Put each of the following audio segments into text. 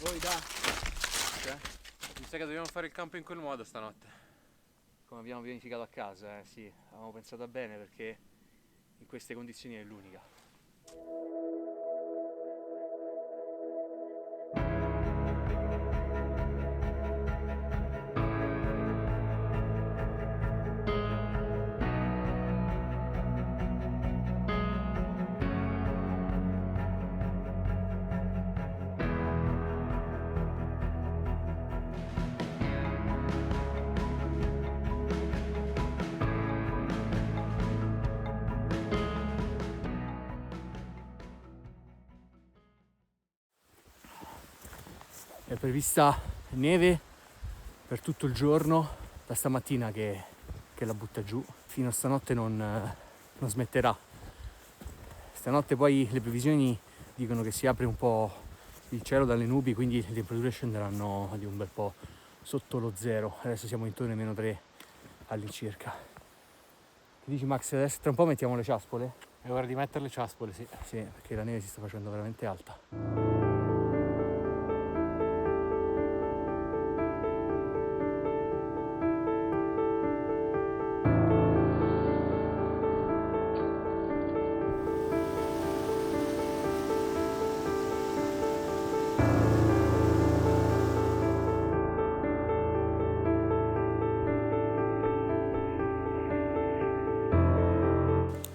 Poi da. Cioè, mi sa che dobbiamo fare il campo in quel modo stanotte. Come abbiamo pianificato a casa, sì, avevamo pensato bene perché in queste condizioni è l'unica. È prevista neve per tutto il giorno, da stamattina che la butta giù, fino a stanotte non smetterà. Stanotte poi le previsioni dicono che si apre un po' il cielo dalle nubi, quindi le temperature scenderanno di un bel po' sotto lo zero. Adesso siamo intorno ai -3 all'incirca. Che dici Max? Adesso tra un po' mettiamo le ciaspole? È ora di mettere le ciaspole, sì. Sì, perché la neve si sta facendo veramente alta.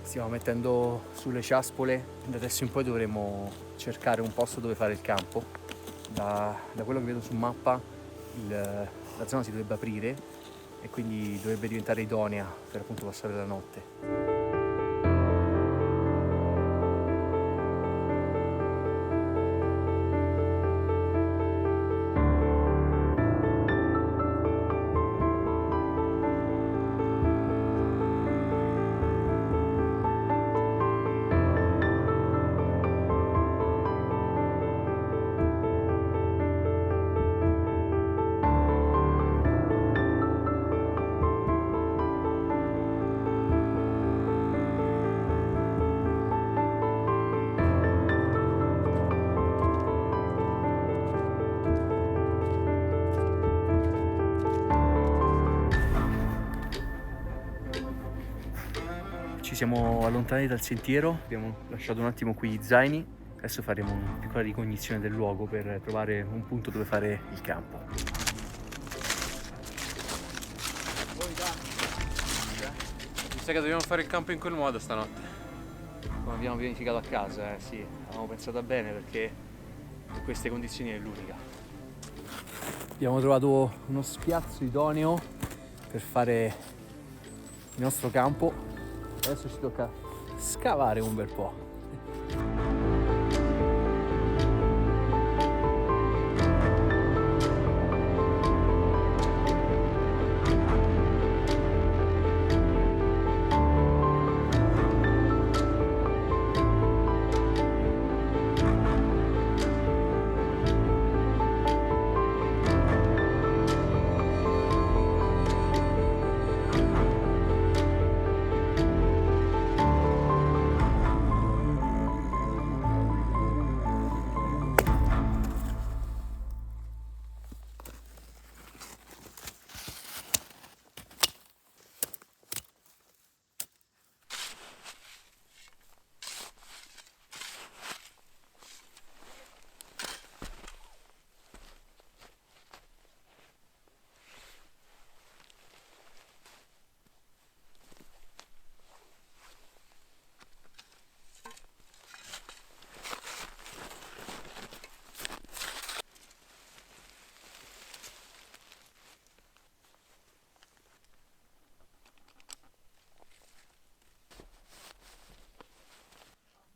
Stiamo mettendo sulle ciaspole, da adesso in poi dovremo cercare un posto dove fare il campo. Da quello che vedo su mappa la zona si dovrebbe aprire e quindi dovrebbe diventare idonea per appunto passare la notte. Ci siamo allontanati dal sentiero, abbiamo lasciato un attimo qui gli zaini, adesso faremo una piccola ricognizione del luogo per trovare un punto dove fare il campo. Poi da. Cioè, mi sa che dobbiamo fare il campo in quel modo stanotte. Come abbiamo pianificato a casa, sì, avevamo pensato bene perché in queste condizioni è l'unica. Abbiamo trovato uno spiazzo idoneo per fare il nostro campo. Adesso ci tocca scavare un bel po'.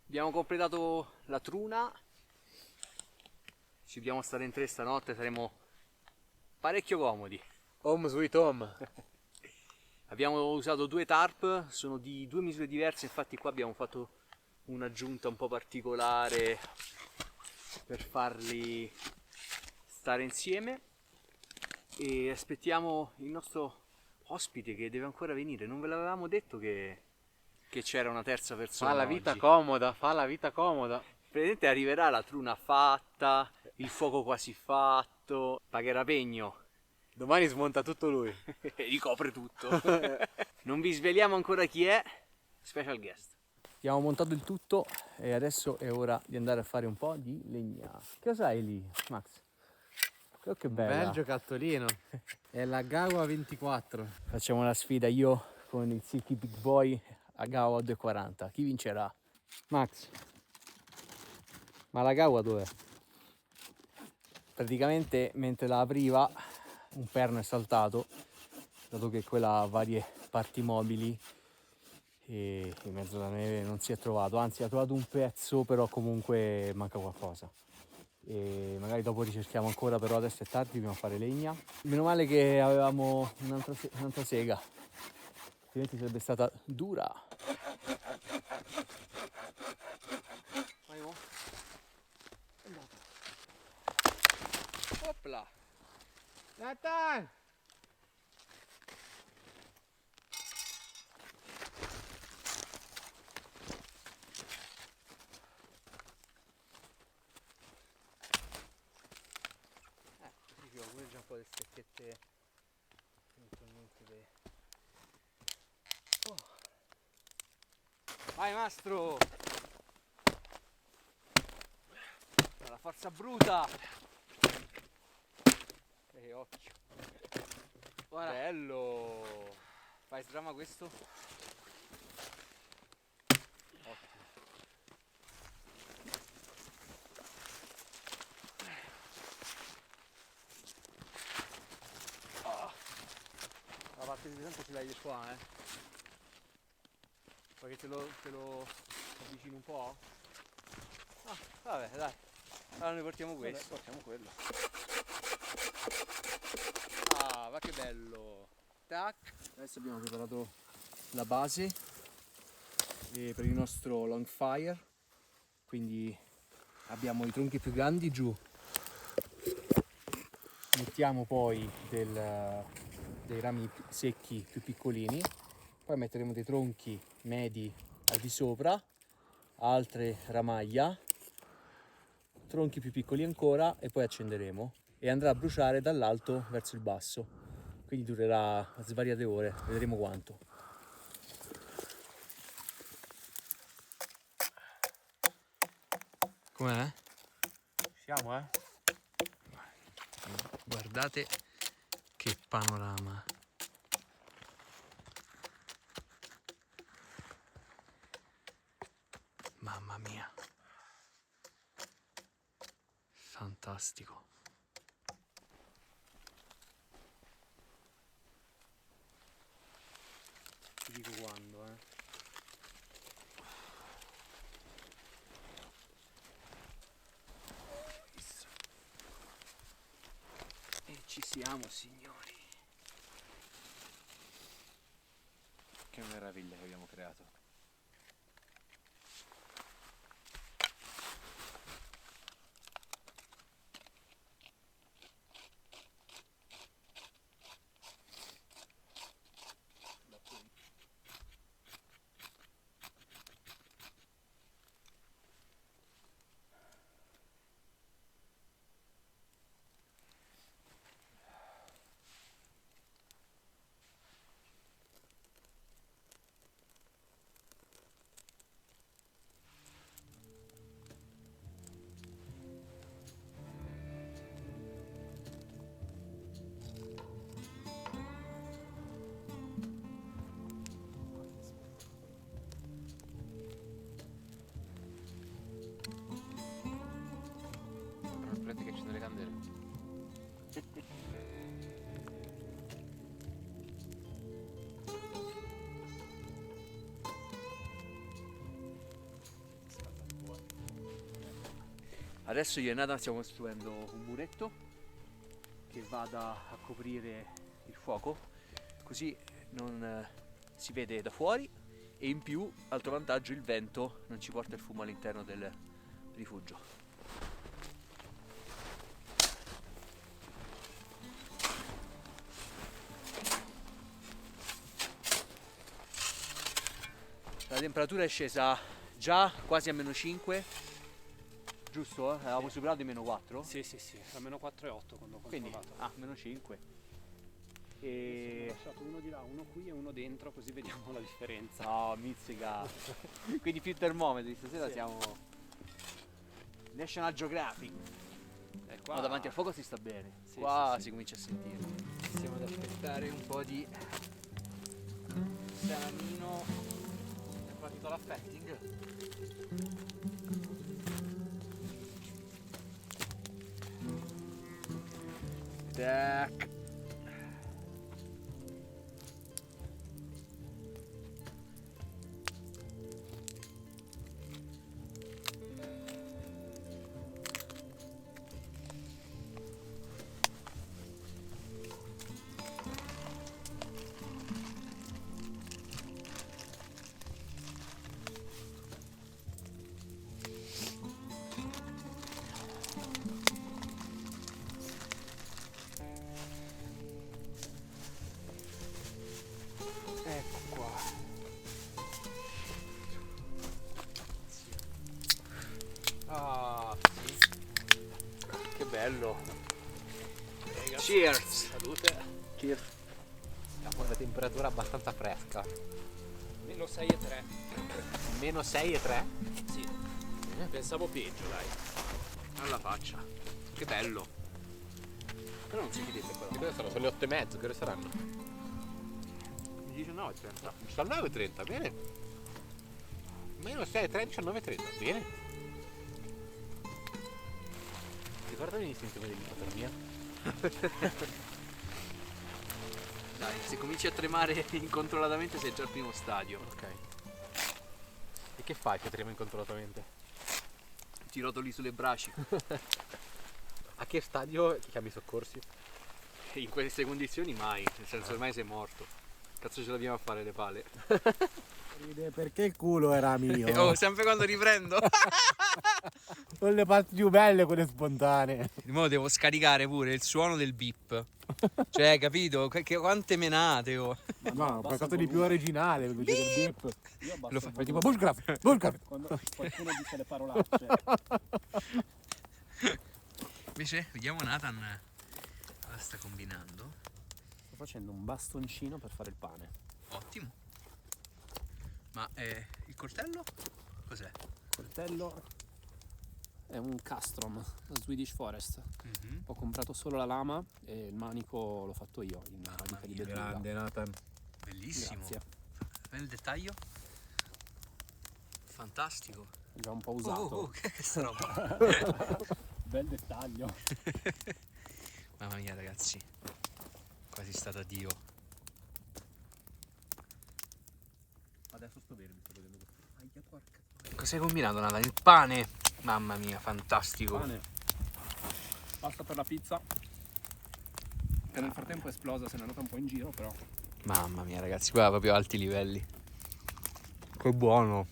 Abbiamo completato la truna, ci dobbiamo stare in 3 stanotte, saremo parecchio comodi. Home sweet home. Abbiamo usato 2 tarp, sono di 2 misure diverse, infatti qua abbiamo fatto un'aggiunta un po' particolare per farli stare insieme e aspettiamo il nostro ospite che deve ancora venire. Non ve l'avevamo detto che c'era una terza persona Fa la vita oggi. comoda, fa la vita comoda. Praticamente arriverà la truna fatta, il fuoco quasi fatto, pagherà pegno. Domani smonta tutto lui. Ricopre tutto. Non vi sveliamo ancora chi è, special guest. Abbiamo montato il tutto e adesso è ora di andare a fare un po' di legna. Che cosa hai lì, Max? Oh, che bella. Bel giocattolino. È la Gawa 24. Facciamo una sfida io con il Silky Big Boy a Gawa 240. Chi vincerà? Max, ma la Gawa dov'è? Praticamente mentre la apriva un perno è saltato, dato che quella ha varie parti mobili e in mezzo alla neve non si è trovato, anzi ha trovato un pezzo, però comunque manca qualcosa. E magari dopo ricerchiamo ancora, però adesso è tardi, dobbiamo fare legna. Meno male che avevamo un'altra sega, altrimenti sarebbe stata dura. Vai, mo. Opla! Nathan! Io ho pure già un po' di stecchette eventualmente. Oh. Vai mastro! La forza bruta! Occhio! Guarda. Bello! Fai sdrama questo? Ottimo! La parte di pesante si vede qua, Poi che te lo avvicino un po'? Ah, vabbè, dai. Allora noi portiamo questo. Vabbè, portiamo quello. Ah, ma che bello! Tac! Adesso abbiamo preparato la base per il nostro long fire. Quindi abbiamo i tronchi più grandi giù. Mettiamo poi dei rami secchi più piccolini, poi metteremo dei tronchi medi al di sopra, altre ramaglia, tronchi più piccoli ancora e poi accenderemo e andrà a bruciare dall'alto verso il basso, quindi durerà svariate ore, vedremo quanto. Com'è? Siamo, Guardate che panorama. Mamma mia. Fantastico. Ti dico quando, E ci siamo, signori. Che meraviglia che abbiamo creato. Aspetta che ci sono le candele. Adesso io e Nathan stiamo costruendo un muretto che vada a coprire il fuoco, così non si vede da fuori e in più, altro vantaggio, il vento non ci porta il fumo all'interno del rifugio. La temperatura è scesa già quasi a -5 Giusto? Avevamo superato i meno 4? Sì, a meno 4,8 quando ho Quindi, controllato. meno 5. Ho lasciato uno di là, uno qui e uno dentro, così vediamo la differenza. No, mizzica. Quindi più termometri, stasera Sì. siamo National Geographic. Qua No, davanti al fuoco si sta bene. Sì, Qua sì. si comincia a sentire. Stiamo ad aspettare un po' di salamino. È partito l'affetting. Tac. Ecco qua. Ah, Che bello. ragazzi. Cheers. Salute. Cheers. Siamo a una temperatura abbastanza fresca. Meno 6,3. Meno 6,3? Sì. Pensavo peggio, dai. Alla faccia. Che bello. Però non si chiedete però. Che ore saranno? Sono le 8:30, che ore saranno? 19:30. Sono 9:30, bene. Meno 6,3, 19:30, bene. Ricordami di sintomi dell'ipotermia. Dai, se cominci a tremare incontrollatamente sei già al primo stadio. Ok. E che fai che trema incontrollatamente? Ti rotoli sulle braccia. A che stadio chiami i soccorsi? In queste condizioni mai, nel senso ormai sei morto. Cazzo ce l'abbiamo a fare le pale. Ride perché il culo era mio. Oh, sempre quando riprendo. Sono le parti più belle quelle spontanee. Di modo devo scaricare pure il suono del beep. Cioè, capito? Quante menate, oh. No, qualcosa di più originale. Invece del beep. Io abbasso Lo fa- il Fai tipo volume bushcraft, bushcraft. quando qualcuno dice le parolacce. Invece, vediamo Nathan cosa sta combinando. Sto facendo un bastoncino per fare il pane. Ottimo. Ma il coltello? Cos'è? Il coltello è un castrom, Swedish Forest. Ho comprato solo la lama e il manico l'ho fatto io in radica di betulla. Nathan. Bellissimo. Grazie. Bel dettaglio. Fantastico. Già un po' usato. Che sta roba. Bel dettaglio. Mamma mia, ragazzi. Quasi stata Dio. Adesso sto bene, mi sto vedendo questo. Aia, porca. Cos'hai combinato, Nathan? Il pane. Mamma mia, fantastico. Pane. Pasta per la pizza. Che nel frattempo è esplosa, se n'è andata un po' in giro, però. Mamma mia, ragazzi, qua proprio alti livelli. Che buono.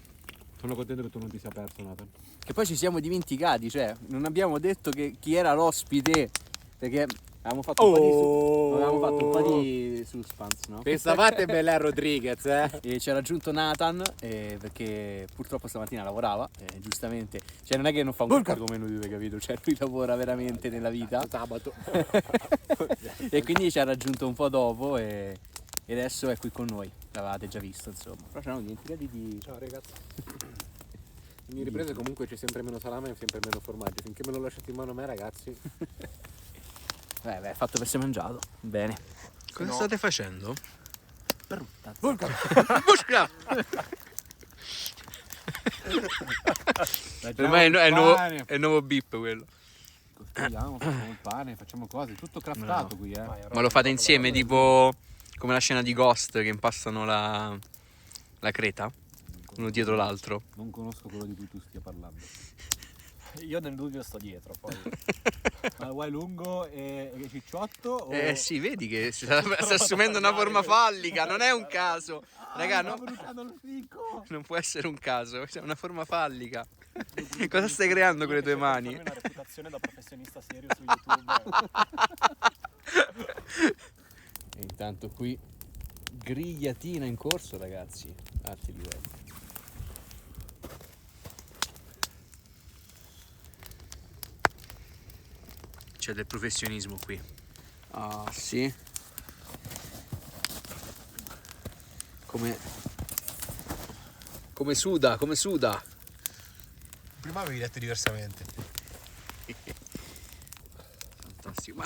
Sono contento che tu non ti sia perso, Nathan. Che poi ci siamo dimenticati, cioè, non abbiamo detto chi era l'ospite, perché avevamo fatto un po' di suspense, no? Pensavate Bella Rodriguez, E ci ha raggiunto Nathan, perché purtroppo stamattina lavorava, giustamente. Cioè non è che non fa un cazzo come noi due, capito? Cioè lui lavora veramente nella vita. Sabato. E quindi ci ha raggiunto un po' dopo e adesso è qui con noi. L'avevate già visto, insomma. Però ci eravamo dimenticati di... Ciao ragazzi. In riprese comunque c'è sempre meno salame e sempre meno formaggio. Finché me lo lasciate in mano a me, ragazzi. Beh, fatto per essere mangiato. Bene. Cosa state facendo? Brutta. Bushcraft! Ormai è il nuovo beep quello. Costruiamo, facciamo il pane, facciamo cose, tutto craftato qui, Ma lo fate insieme, tipo come la scena di Ghost che impastano la creta? Uno dietro l'altro. Non conosco quello di cui tu stia parlando. Io nel dubbio sto dietro, poi. Ma vuoi lungo e cicciotto? O... Sì, vedi che sta assumendo una forma fallica, non è un caso. Raga, sta bruciando il ficco! non può essere un caso, è una forma fallica. Cosa stai creando con le tue mani? Farmi una reputazione da professionista serio su YouTube. E intanto qui grigliatina in corso, ragazzi. Alti livelli. c'è del professionismo qui. Ah, sì. Come suda, come suda. Prima avevi detto diversamente. Fantastico.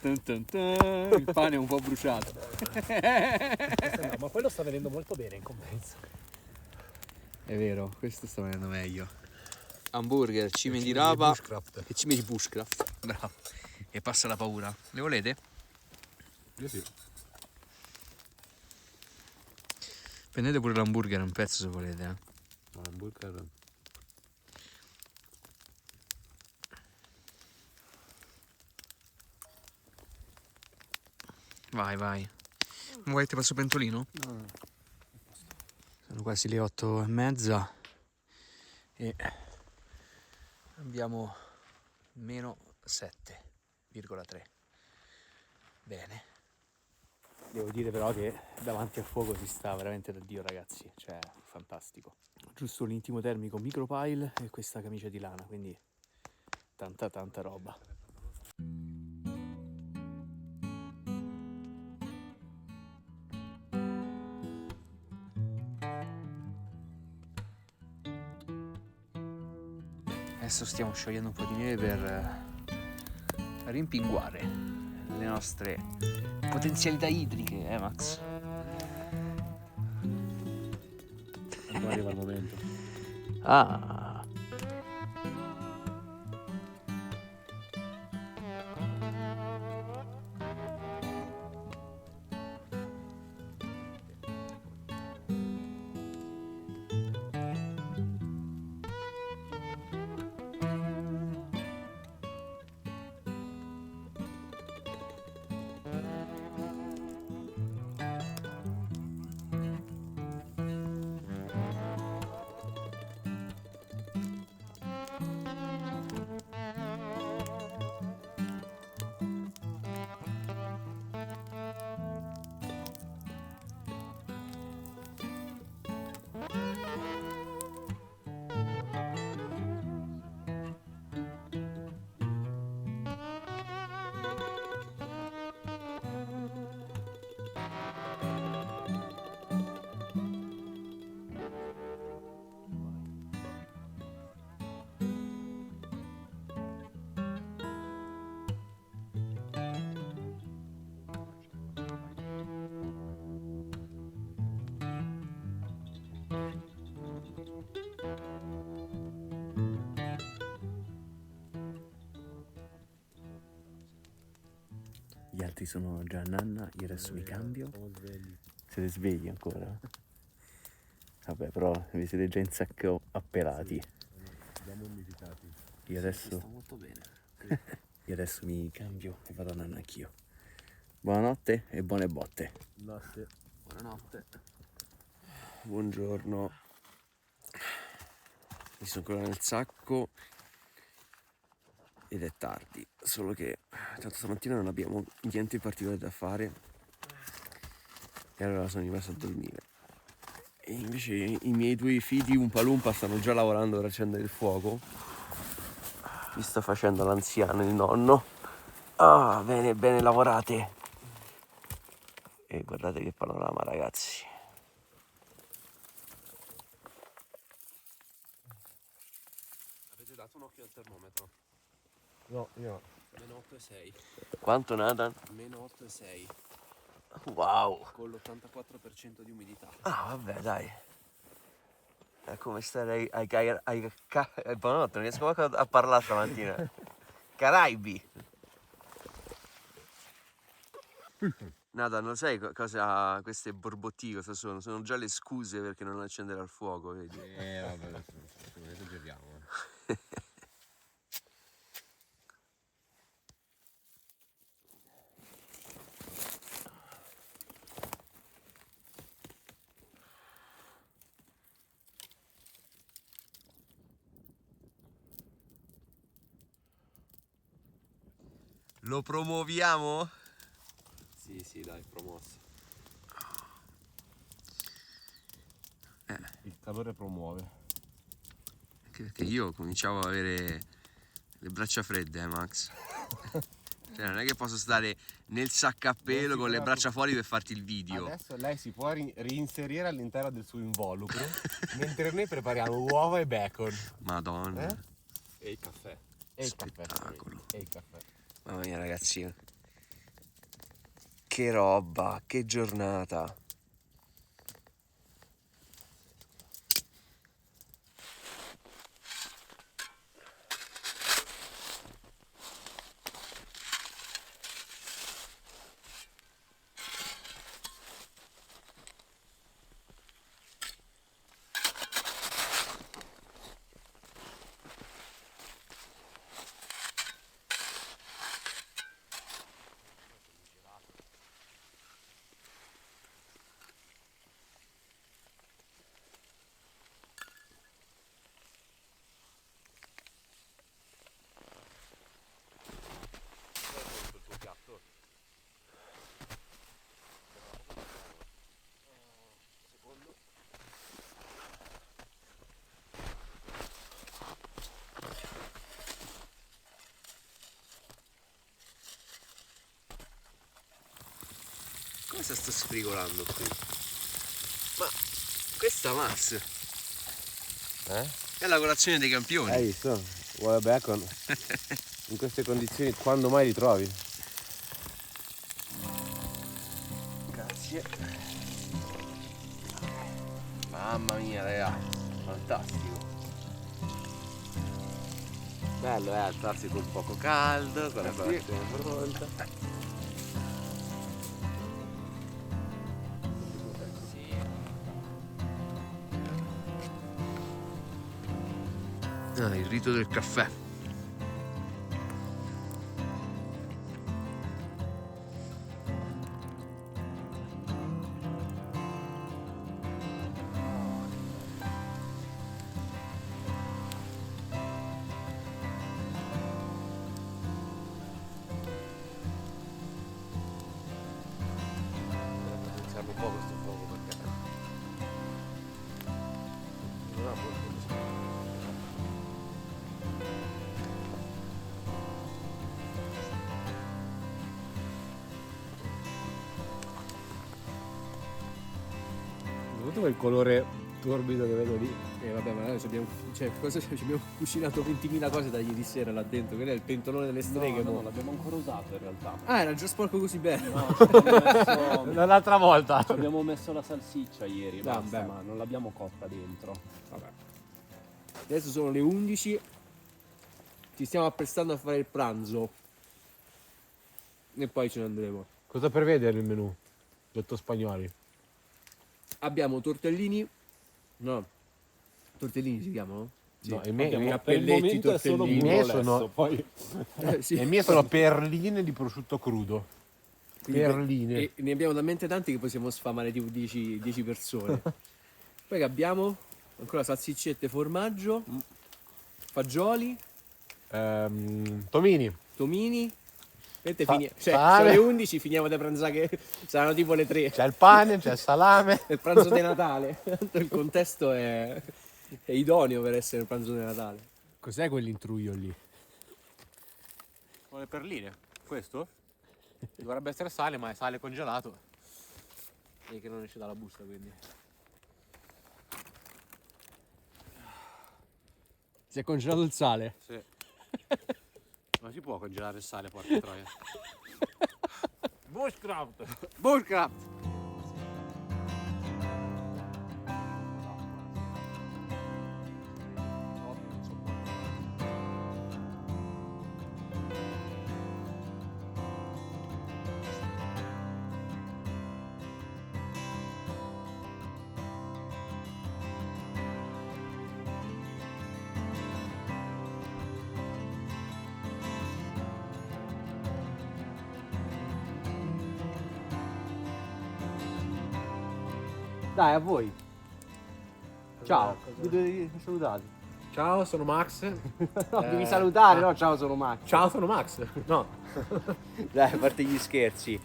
Il pane è un po' bruciato. No, ma quello sta venendo molto bene in compenso. È vero, questo sta venendo meglio. Hamburger, cime di rapa e cime di bushcraft. Bravo. E passa la paura. Le volete? Io sì. Prendete pure l'hamburger un pezzo se volete. Ma l'hamburger... Vai, vai. Vuoi ti passo pentolino? No. Sono quasi le 8:30 e abbiamo meno 7,3. Bene. Devo dire però che davanti al fuoco si sta veramente da Dio, ragazzi, cioè fantastico. Giusto l'intimo termico micropile e questa camicia di lana, quindi tanta roba. Adesso stiamo sciogliendo un po' di neve per rimpinguare le nostre potenzialità idriche, Max? Quando arriva il momento. Ah! Gli altri sono già a nanna, io adesso mi cambio. Siete svegli ancora? Vabbè, però vi siete già in sacco appelati. Io adesso, Sta molto bene. io adesso mi cambio e vado a nanna anch'io. Buonanotte e buone botte. Buonanotte. Buongiorno. Mi sono ancora nel sacco ed è tardi, solo che tanto stamattina non abbiamo niente in particolare da fare e allora sono rimasto a dormire. E invece i miei due figli Umpa Lumpa stanno già lavorando per accendere il fuoco. Mi sta facendo l'anziano, il nonno. Ah, bene, bene lavorate. E guardate che panorama, ragazzi. Avete dato un occhio al termometro? No, io Meno 8,6. Quanto, Nathan? Meno 8,6. Wow. Con l'84% di umidità. Ah, vabbè, dai. È come stare buonanotte, non riesco manco a parlare stamattina. Caraibi. Nathan, lo sai cosa queste borbotti cosa sono? Sono già le scuse perché non accendere al fuoco, vedi? vabbè, adesso non esageriamo. Lo promuoviamo? Sì, dai, promosso. Il calore promuove. Anche perché io cominciavo ad avere Le braccia fredde, Max. Cioè, non è che posso stare nel saccappello con le braccia fuori per farti il video. Adesso lei si può reinserire all'interno del suo involucro mentre noi prepariamo uova e bacon. Madonna. E il caffè. E il caffè. Spettacolo. E il caffè. Mamma mia, ragazzi. Che roba, che giornata. Cosa sta sfrigolando qui? Ma questa Max è la colazione dei campioni. Hai visto? Uova e bacon. In queste condizioni quando mai li trovi? Grazie. Mamma mia, ragazzi, fantastico. Bello, alzarsi col poco caldo, con la colazione pronta. Ah, il rito del caffè. Serve un po' questo fuoco perché non ha molto. Soprattutto quel colore torbido che vedo lì. Vabbè, ma adesso abbiamo, cioè, cosa, ci abbiamo cucinato 20.000 cose da ieri sera là dentro, che è il pentolone delle streghe. No, l'abbiamo ancora usato in realtà. Ah, era già sporco così bene. No, ci abbiamo messo, L'altra volta. ci abbiamo messo la salsiccia ieri, basta, Vabbè. ma non l'abbiamo cotta dentro. Vabbè. Adesso sono le 11. Ci stiamo apprestando a fare il pranzo. E poi ce ne andremo. Cosa prevede nel menù? Piatto spagnoli. Abbiamo tortellini. No. Tortellini si chiamano? Sì. No, i Abbiamo- miei, per il cappelletti, momento è solo tortellini. I miei burro sono- lesso, poi Sì. le mie sono perline di prosciutto crudo. Quindi Perline. E ne abbiamo talmente tanti che possiamo sfamare tipo 10 persone. Poi che abbiamo ancora salsiccette, formaggio, fagioli, Tomini. tomini. Vedete, Sa- cioè, sale. sono le 11, finiamo di pranzare che saranno tipo le 3. C'è il pane, c'è il salame. È il pranzo di Natale. Il contesto è idoneo per essere il pranzo di Natale. Cos'è quell'intruglio lì? Con le perline. Questo? Dovrebbe essere sale, ma è sale congelato. E che non esce dalla busta, quindi. Si è congelato il sale? Sì. Non si può congelare il sale, porca troia. Bushcraft! Bushcraft! Dai, a voi. Ciao. Vi dovete salutare. Ciao, sono Max. No, devi salutare, no? Ciao, sono Max. Ciao, sono Max. No. Dai, a parte gli scherzi.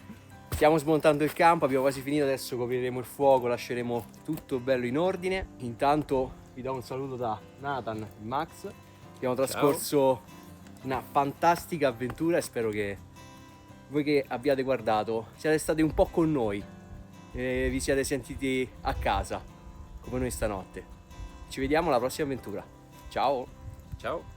Stiamo smontando il campo, abbiamo quasi finito, adesso copriremo il fuoco, lasceremo tutto bello in ordine. Intanto vi do un saluto da Nathan e Max. Abbiamo trascorso una fantastica avventura e spero che voi che abbiate guardato siate stati un po' con noi e vi siate sentiti a casa come noi stanotte. Ci vediamo alla prossima avventura. Ciao! Ciao.